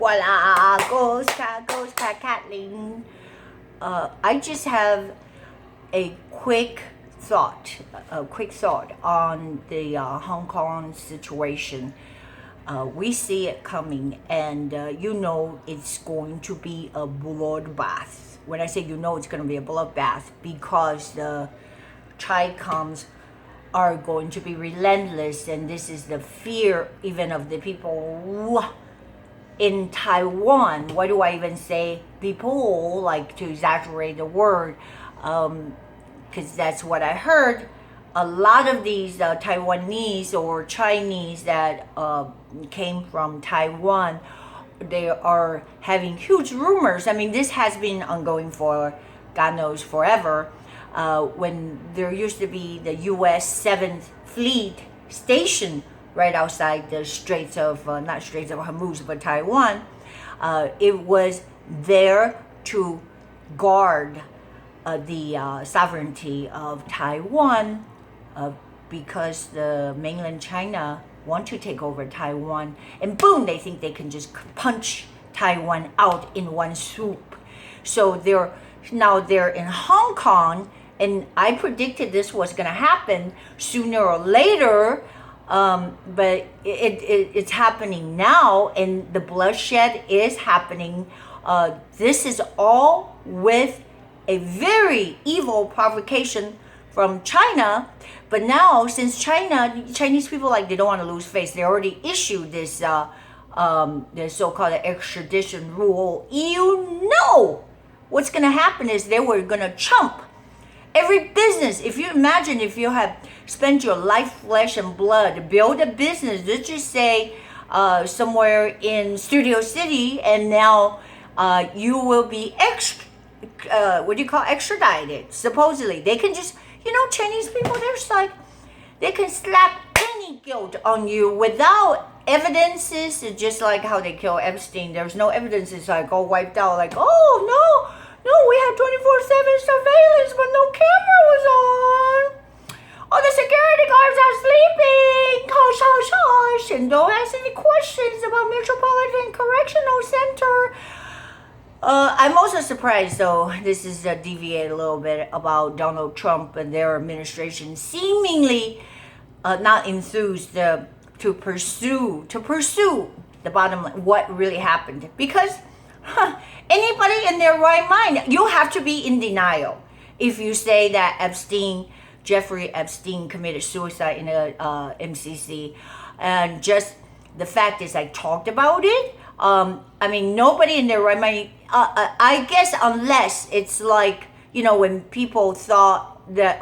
Voila, goes cat, Kathleen. I just have a quick thought on the Hong Kong situation. We see it coming, and it's going to be a bloodbath. When I say it's going to be a bloodbath, because the Chi-Coms are going to be relentless, and this is the fear even of the people in Taiwan. Why do I even say people, like to exaggerate the word? Because that's what I heard. A lot of these Taiwanese or Chinese that came from Taiwan, they are having huge rumors. I mean, this has been ongoing for God knows forever. When there used to be the U.S. 7th Fleet Station right outside the Straits of, not Straits of Hormuz, but Taiwan, it was there to guard the sovereignty of Taiwan, because the mainland China want to take over Taiwan, and boom, they think they can just punch Taiwan out in one swoop. So they're in Hong Kong, and I predicted this was going to happen sooner or later, but it's happening now, and the bloodshed is happening. This is all with a very evil provocation from China. But now, since Chinese people, they don't want to lose face, they already issued this the so-called extradition rule. What's going to happen is they were going to chump every business. If you imagine, if you have spent your life, flesh, and blood, build a business, let's just say somewhere in Studio City, and now you will be extradited. Supposedly, they can just, Chinese people, they're just they can slap any guilt on you without evidences. It's just like how they kill Epstein. There's no evidence. It's all wiped out. No, we had 24/7 surveillance, but no camera was on. Oh, the security guards are sleeping. Hush, hush, hush. And don't ask any questions about Metropolitan Correctional Center. I'm also surprised, though, this is deviate a little bit, about Donald Trump and their administration seemingly not enthused to pursue the bottom line, what really happened. Because anybody in their right mind, you have to be in denial if you say that Jeffrey Epstein committed suicide in a MCC. And just the fact is, I talked about it. Nobody in their right mind, I guess, unless it's when people thought that,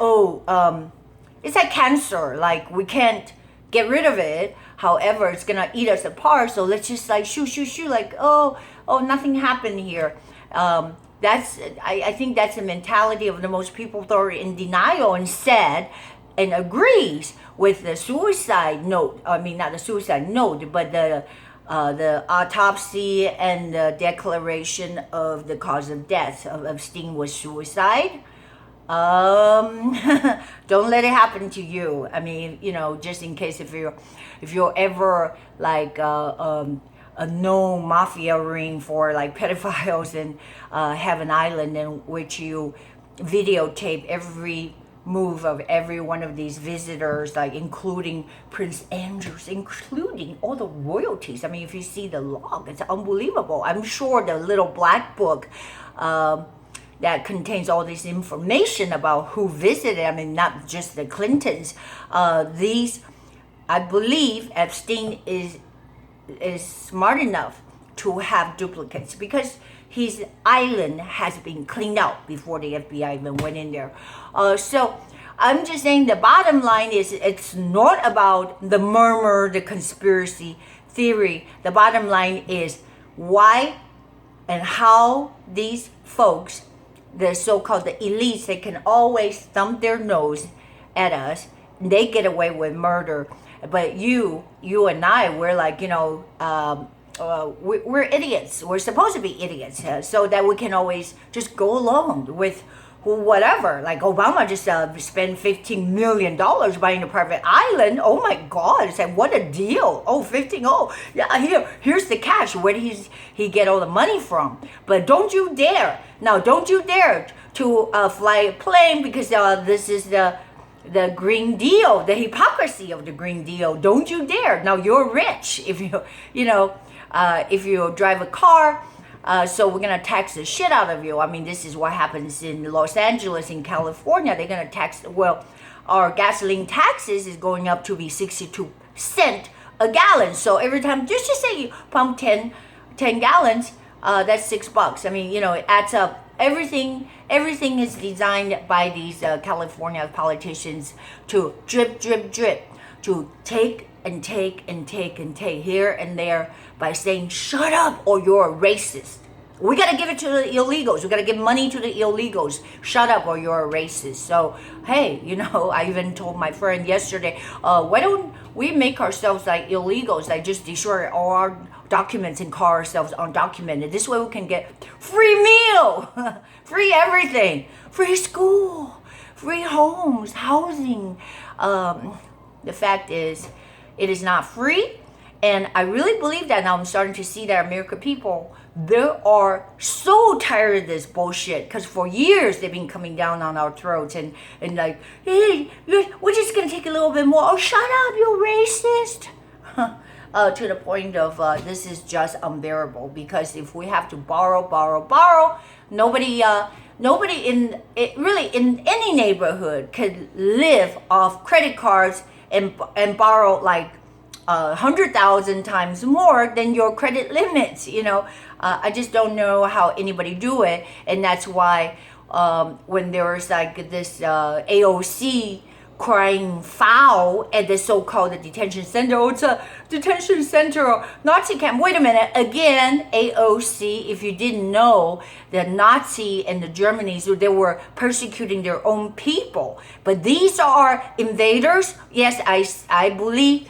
it's like cancer, we can't get rid of it. However, it's gonna eat us apart. So let's just shoo, nothing happened here. I think that's the mentality of the most people that are in denial and said and agrees with the suicide note. I mean, not the suicide note, but the autopsy and the declaration of the cause of death of Epstein was suicide. Don't let it happen to you. I mean, just in case if you're ever a known mafia ring for pedophiles, and have an island in which you videotape every move of every one of these visitors, including Prince Andrews, including all the royalties. I mean, if you see the log, it's unbelievable. I'm sure the little black book that contains all this information about who visited, I mean, not just the Clintons. I believe Epstein is smart enough to have duplicates, because his island has been cleaned out before the FBI even went in there. So I'm just saying, the bottom line is, it's not about the murmur, the conspiracy theory. The bottom line is why and how these folks, the so-called the elites, they can always thump their nose at us. They get away with murder. But you and I, we're we're idiots. We're supposed to be idiots, so that we can always just go along with whatever. Like Obama just spent $15 million buying a private island. Oh my God! It's like, what a deal! Oh, 15. Oh, yeah. Here's the cash. Where did he get all the money from? But don't you dare! Now, don't you dare to fly a plane, because this is the Green Deal, the hypocrisy of the Green Deal. Don't you dare! Now you're rich if if you drive a car. So we're gonna tax the shit out of you. I mean, this is what happens in Los Angeles, in California. They're gonna tax. Well, our gasoline taxes is going up to be 62 cents a gallon. So every time, just say you pump 10 gallons, that's $6. I mean, it adds up. Everything is designed by these California politicians to drip, drip, drip, to take and take and take and take here and there by saying, shut up or you're a racist. We got to give it to the illegals. We got to give money to the illegals. Shut up or you're a racist. So, hey, I even told my friend yesterday, why don't we make ourselves like illegals, like just destroy all our documents and call ourselves undocumented. This way we can get free meal, free everything, free school, free homes, housing. The fact is, it is not free. And I really believe that now. I'm starting to see that American people, they are so tired of this bullshit, because for years they've been coming down on our throats and like, hey, we're just going to take a little bit more. Oh, shut up, you racist. To the point of this is just unbearable, because if we have to borrow, nobody in any neighborhood could live off credit cards and borrow like 100,000 times more than your credit limits. I just don't know how anybody do it, and that's why when there was like this AOC crying foul at the so-called detention center. Oh, it's a detention center, Nazi camp. Wait a minute. Again, AOC, if you didn't know, the Nazi and the Germans, they were persecuting their own people. But these are invaders. Yes, I believe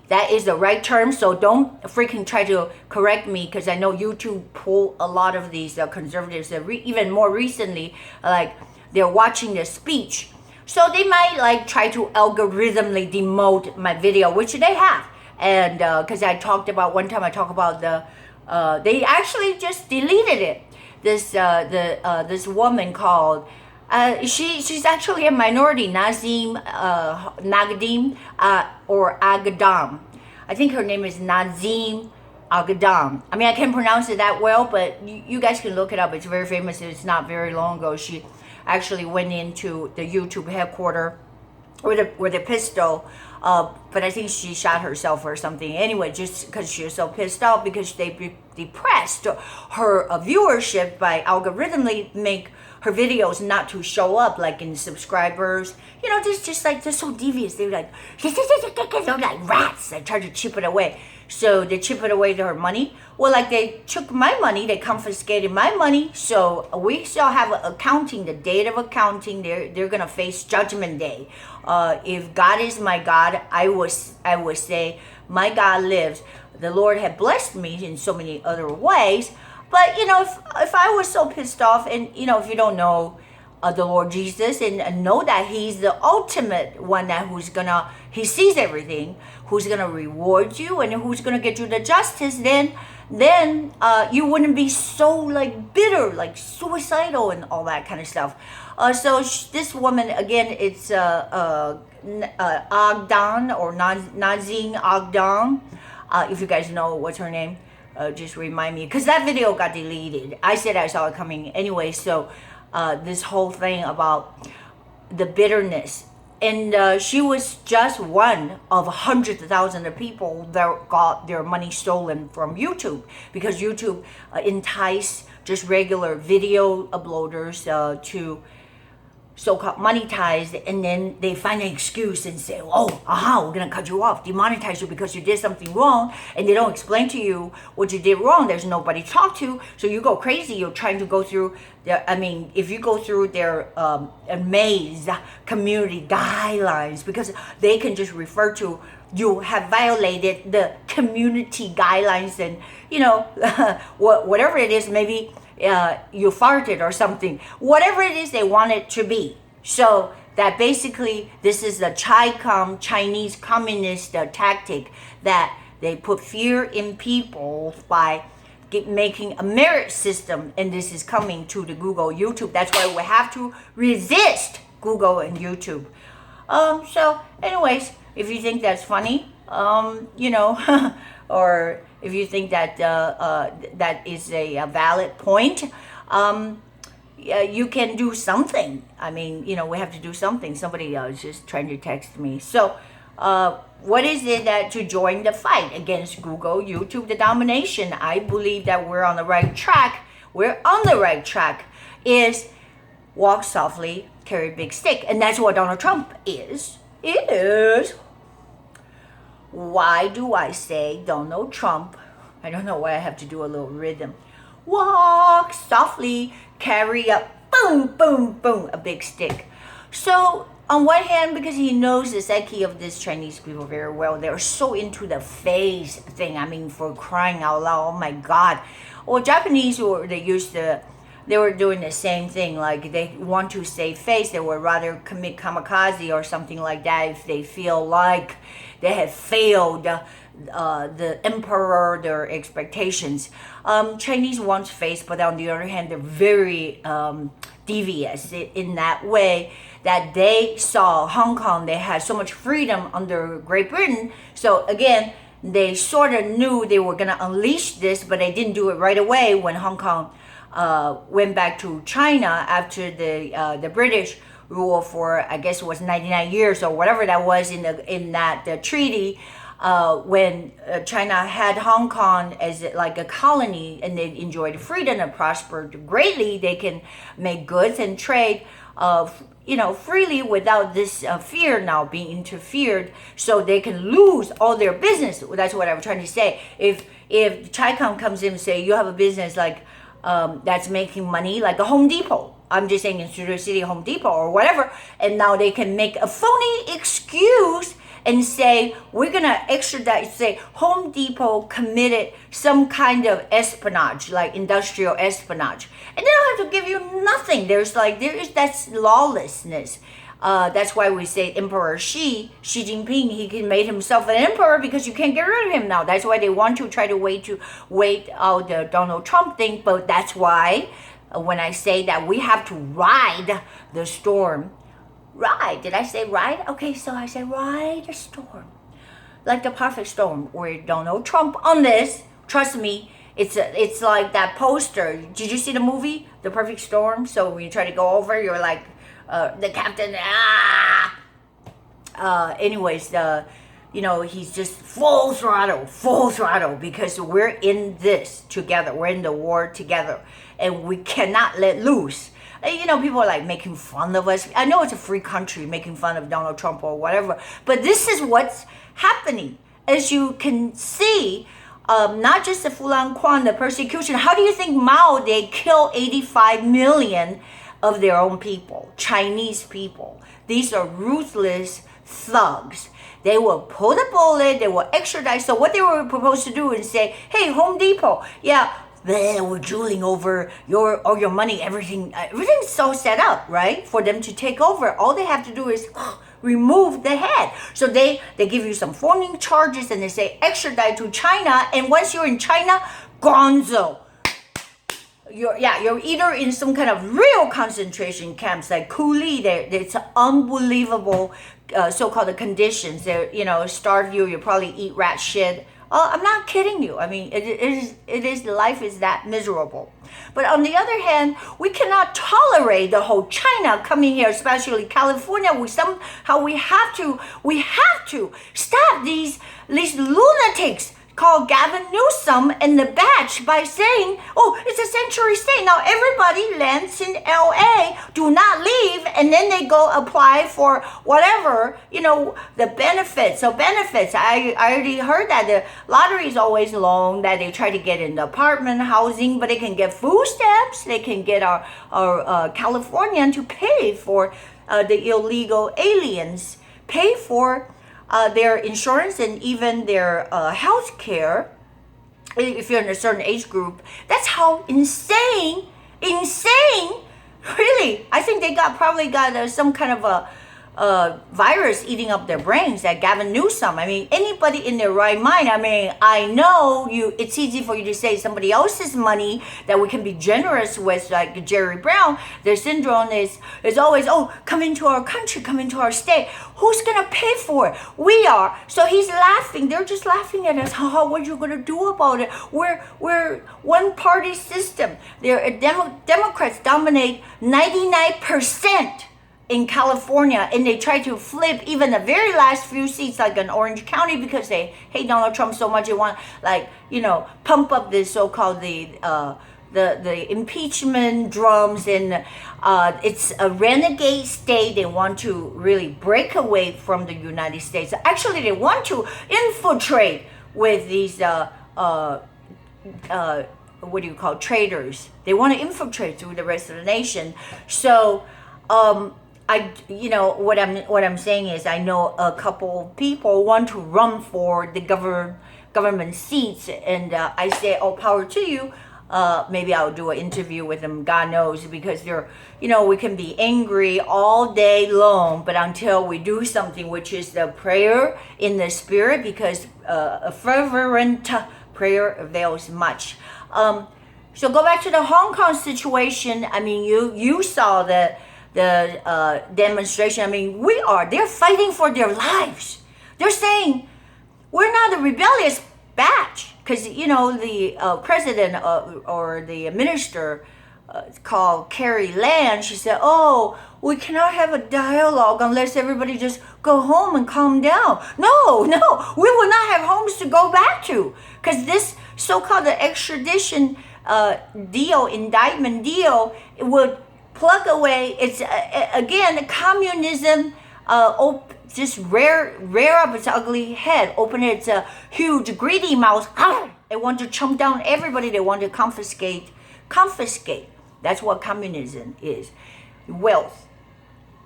that is the right term. So don't freaking try to correct me, because I know YouTube pull a lot of these conservatives, even more recently, like they're watching the speech. So they might like try to algorithmically demote my video, which they have. And because I talked about the, they actually just deleted it. This woman called, she's actually a minority, Nagadim or Agadam. I think her name is Nazim Agadam. I mean, I can't pronounce it that well, but you guys can look it up. It's very famous. It's not very long ago. She actually went into the YouTube headquarters with a pistol, but I think she shot herself or something. Anyway, just because she was so pissed off, because they depressed her viewership by algorithmically make her videos not to show up like in subscribers. Just like they're so devious. They're like rats. They try to chip it away. So they chip it away to her money. Well, like they took my money, they confiscated my money. So we still have accounting, the date of accounting. They're gonna face Judgment Day. If God is my God, I would say my God lives. The Lord had blessed me in so many other ways. But if I was so pissed off, and if you don't know the Lord Jesus and know that He's the ultimate one, that He sees everything, who's gonna reward you and who's gonna get you the justice, then you wouldn't be so like bitter, like suicidal and all that kind of stuff. So this woman, again, it's Agdan or Nazim Agdan. If you guys know what's her name, just remind me, because that video got deleted. I said I saw it coming anyway. So this whole thing about the bitterness, and she was just one of hundreds of thousands of people that got their money stolen from YouTube, because YouTube entice just regular video uploaders to so-called monetized, and then they find an excuse and say, we're gonna cut you off, demonetize you because you did something wrong, and they don't explain to you what you did wrong. There's nobody to talk to, so you go crazy. You're trying to go through if you go through their maze community guidelines, because they can just refer to you have violated the community guidelines, and whatever it is, maybe you farted or something. Whatever it is they want it to be. So that basically this is the Chinese communist tactic that they put fear in people by making a merit system, and this is coming to the Google, YouTube. That's why we have to resist Google and YouTube. So anyways, if you think that's funny, you know, or if you think that that is a valid point, you can do something. I mean, you know, we have to do something. Somebody is just trying to text me. So what is it that to join the fight against Google, YouTube, the domination? I believe that we're on the right track. We're on the right track. Is walk softly, carry a big stick. And that's what Donald Trump is. Why do I say Donald Trump? I don't know why I have to do a little rhythm. Walk softly, carry a boom, boom, boom, a big stick. So on one hand, because he knows the psyche of these Chinese people very well, they're so into the face thing. I mean, for crying out loud, oh my God. Well, Japanese, they were doing the same thing. Like they want to save face, they would rather commit kamikaze or something like that if they feel like they have failed the emperor, their expectations. Chinese want face, but on the other hand, they're very devious in that way that they saw Hong Kong, they had so much freedom under Great Britain. So again, they sort of knew they were going to unleash this, but they didn't do it right away when Hong Kong went back to China after the British rule for, I guess it was 99 years or whatever that was in that treaty. When China had Hong Kong as like a colony and they enjoyed freedom and prospered greatly, they can make goods and trade, you know, freely without this fear now being interfered, so they can lose all their business. That's what I'm trying to say. If Chicom comes in and say you have a business like that's making money, like a Home Depot. I'm just saying in Studio City Home Depot or whatever, and now they can make a phony excuse and say, we're going to extradite, say Home Depot committed some kind of espionage, like industrial espionage. And they don't have to give you nothing. That's lawlessness. That's why we say Emperor Xi Jinping, he can make himself an emperor because you can't get rid of him now. That's why they want to try to wait out the Donald Trump thing. But that's why when I say that we have to ride the storm, ride. Did I say ride? Okay, so I say ride the storm. Like the perfect storm where Donald Trump on this, trust me, it's like that poster. Did you see the movie, The Perfect Storm? So when you try to go over, you're like the captain, anyways, you know, he's just full throttle because we're in this together. We're in the war together and we cannot let loose. You know, people are like making fun of us. I know it's a free country making fun of Donald Trump or whatever, but this is what's happening. As you can see, not just the Fulan Quan, the persecution. How do you think Mao, they kill 85 million of their own people, Chinese people? These are ruthless thugs. They will pull the bullet, they will extradite. So what they were proposed to do is say, hey, Home Depot, yeah, we're drooling over all your money, everything's so set up, right? For them to take over. All they have to do is remove the head. So they give you some phony charges and they say extradite to China. And once you're in China, gonzo. You're either in some kind of real concentration camps like Coolie. It's unbelievable so-called conditions. They, you know, starve you. You probably eat rat shit. I'm not kidding you. I mean, it is life is that miserable. But on the other hand, we cannot tolerate the whole China coming here, especially California. We have to stop these lunatics called Gavin Newsom and the batch by saying, oh, it's a sanctuary state. Now everybody lands in LA, do not leave, and then they go apply for whatever, you know, the benefits. So benefits, I already heard that the lottery is always long, that they try to get in the apartment housing, but they can get food stamps, they can get our Californian to pay for the illegal aliens, pay for their insurance and even their health care. if you're in a certain age group. That's how insane, really. I think they probably got some kind of a virus eating up their brains, that Gavin Newsom. I mean, anybody in their right mind, I mean, I know it's easy for you to say somebody else's money that we can be generous with, like Jerry Brown. Their syndrome is always, oh, come into our country, come into our state. Who's going to pay for it? We are. So he's laughing. They're just laughing at us. What are you going to do about it? We're one party system. Democrats dominate 99% in California, and they try to flip even the very last few seats, like in Orange County, because they hate Donald Trump so much. They want, like, pump up this so-called the impeachment drums, and it's a renegade state. They want to really break away from the United States. Actually, they want to infiltrate with these what do you call, traitors. They want to infiltrate through the rest of the nation. So what I'm saying is, I know a couple people want to run for the government seats, and I say, oh, power to you. Maybe I'll do an interview with them, God knows, because they're, we can be angry all day long, but until we do something, which is the prayer in the spirit, because a fervent prayer avails much. So go back to the Hong Kong situation. I mean, you saw the demonstration. I mean, they're fighting for their lives. They're saying, we're not a rebellious batch, because the president or the minister called Carrie Lam, she said, oh, we cannot have a dialogue unless everybody just go home and calm down. No, we will not have homes to go back to, because this so-called extradition indictment deal, it would plug away. It's again, communism just rear up its ugly head, open its huge greedy mouth. They want to chomp down everybody. They want to confiscate. That's what communism is, wealth.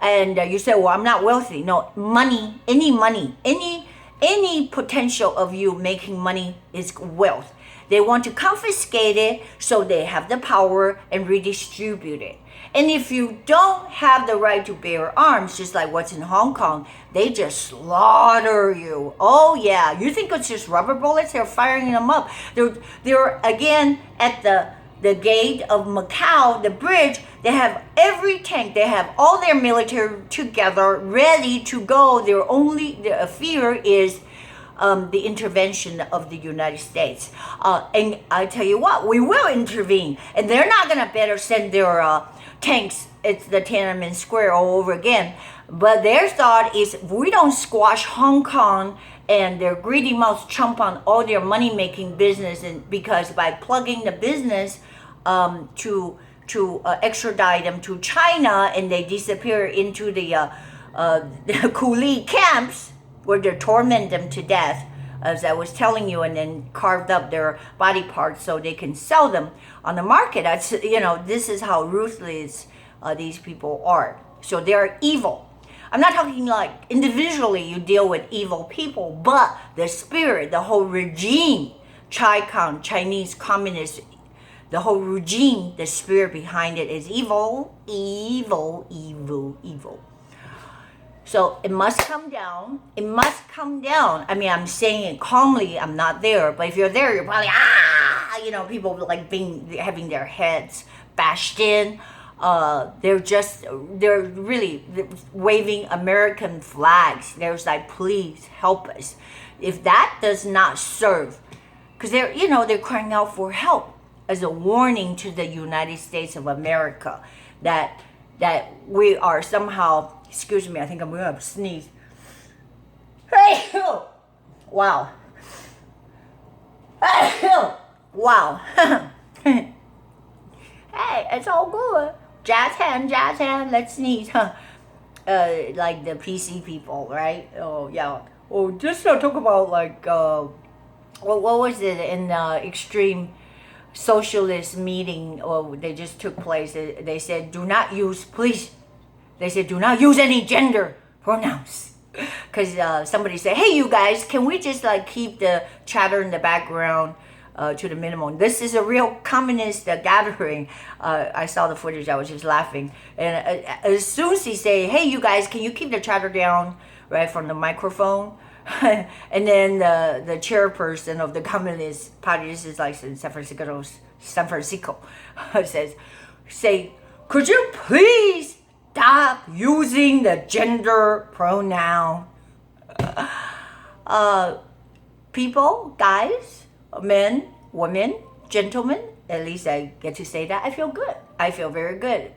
And you say, well, I'm not wealthy. No, money, any potential of you making money is wealth. They want to confiscate it so they have the power and redistribute it. And if you don't have the right to bear arms, just like what's in Hong Kong, they just slaughter you. Oh yeah, you think it's just rubber bullets? They're firing them up. They're again at the gate of Macau, the bridge. They have every tank. They have all their military together, ready to go. Their fear is the intervention of the United States. And I tell you what, we will intervene. And they're not going to better send their tanks. It's the Tiananmen Square all over again. But their thought is, if we don't squash Hong Kong and their greedy mouths chomp on all their money-making business, and because by plugging the business to extradite them to China, and they disappear into the coolie camps, where they torment them to death, as I was telling you, and then carved up their body parts so they can sell them on the market. This is how ruthless these people are. So they're evil. I'm not talking like individually you deal with evil people, but the spirit, the whole regime, Chinese communist, the whole regime, the spirit behind it is evil. So it must come down. I mean, I'm saying it calmly. I'm not there. But if you're there, you're probably, people like having their heads bashed in. They're really waving American flags. There's like, please help us. If that does not serve, because they're crying out for help as a warning to the United States of America that we are somehow, excuse me, I think I'm going to sneeze. Wow. Wow. Hey, it's all good. Jazz hand, let's sneeze. Like the PC people, right? Oh, yeah. Oh, just talk about like, what was it in extreme socialist meeting? They just took place. They said, do not use any gender pronouns. Because somebody said, hey, you guys, can we just like keep the chatter in the background to the minimum. This is a real communist gathering. I saw the footage. I was just laughing. And as soon as he say, "Hey, you guys, can you keep the chatter down?" right from the microphone, and then the chairperson of the Communist Party, this is like in San Francisco, says, "Could you please stop using the gender pronoun?" People, guys, men, women, gentlemen, at least I get to say that. I feel good. I feel very good.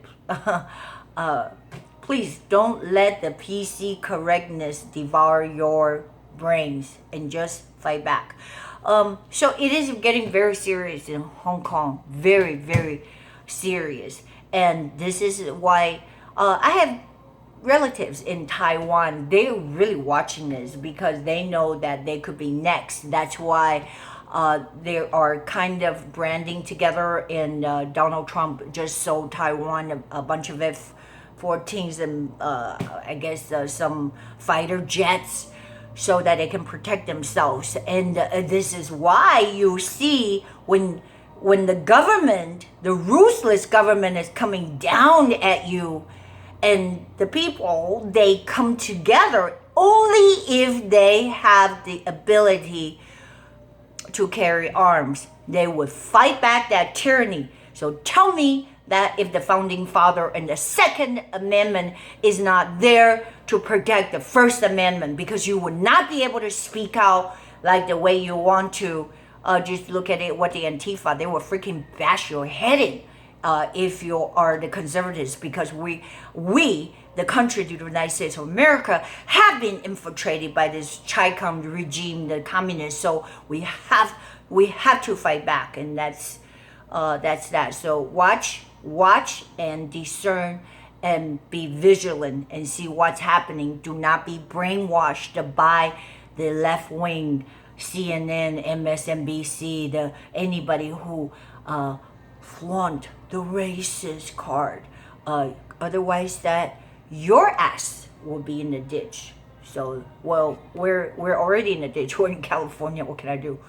Please don't let the PC correctness devour your brains and just fight back. So it is getting very serious in Hong Kong. Very, very serious. And this is why I have relatives in Taiwan. They're really watching this because they know that they could be next. That's why they are kind of branding together, and Donald Trump just sold Taiwan a bunch of F-14s and I guess some fighter jets so that they can protect themselves. And this is why you see when the government, the ruthless government, is coming down at you, and the people, they come together only if they have the ability to carry arms. They would fight back that tyranny. So tell me that if the founding father and the Second Amendment is not there to protect the First Amendment, because you would not be able to speak out like the way you want to. Just look at it, what the Antifa, they will freaking bash your head in. If you are the conservatives, because we, the country, the United States of America, have been infiltrated by this Chi-Com regime, the communists. So we have to fight back, and that's that. So watch and discern and be vigilant and see what's happening. Do not be brainwashed by the left wing, CNN, MSNBC, anybody who flaunt the racist card. Otherwise, that your ass will be in the ditch. So, well, we're already in the ditch. We're in California. What can I do?